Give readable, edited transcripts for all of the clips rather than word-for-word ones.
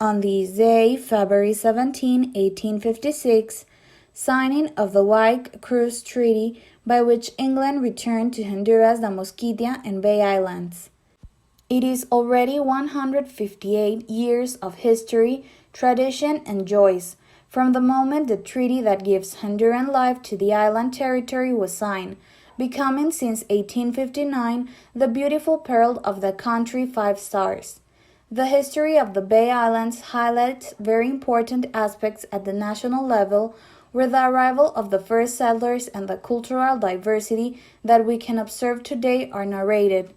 On this day, February 17, 1856, signing of the Wyke Cruz Treaty, by which England returned to Honduras the Mosquitia and Bay Islands. It is already 158 years of history, tradition, and joys from the moment the treaty that gives Honduran life to the island territory was signed, becoming since 1859 the beautiful pearl of the country 5 stars. The history of the Bay Islands highlights very important aspects at the national level, where the arrival of the first settlers and the cultural diversity that we can observe today are narrated.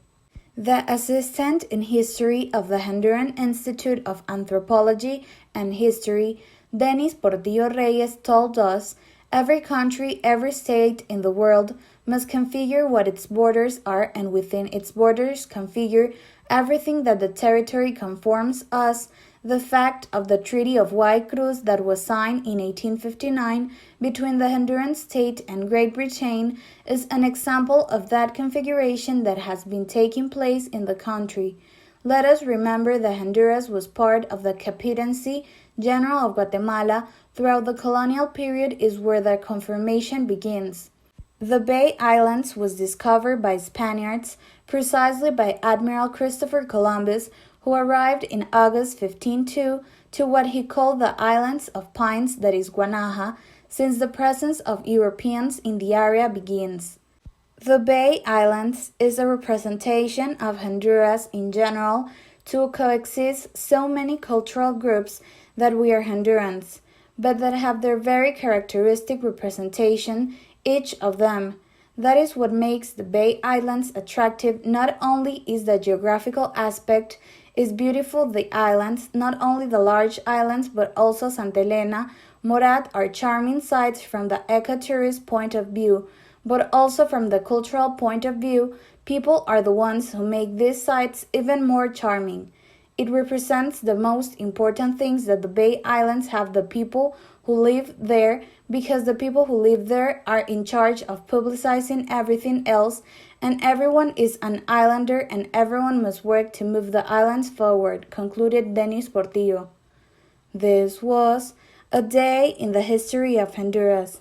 The assistant in history of the Honduran Institute of Anthropology and History, Portillo Reyes, told us, every country, every state in the world must configure what its borders are, and within its borders configure everything that the territory conforms us. The fact of the Treaty of Wyke Cruz that was signed in 1859 between the Honduran state and Great Britain is an example of that configuration that has been taking place in the country. Let us remember that Honduras was part of the captaincy general of Guatemala throughout the colonial period, is where the conformation begins. The Bay Islands was discovered by Spaniards, precisely by Admiral Christopher Columbus, who arrived in August 1502 to what he called the Islands of Pines, that is Guanaja, since the presence of Europeans in the area begins. The Bay Islands is a representation of Honduras in general to coexist so many cultural groups that we are Hondurans, but that have their very characteristic representation, each of them. That is what makes the Bay Islands attractive. Not only is the geographical aspect is beautiful, the islands, not only the large islands, but also Santa Elena, Morat are charming sites from the ecotourist point of view, but also from the cultural point of view. People are the ones who make these sites even more charming. It represents the most important things that the Bay Islands have, the people who live there, because the people who live there are in charge of publicizing everything else, and everyone is an islander and everyone must work to move the islands forward, concluded Portillo. This was a day in the history of Honduras.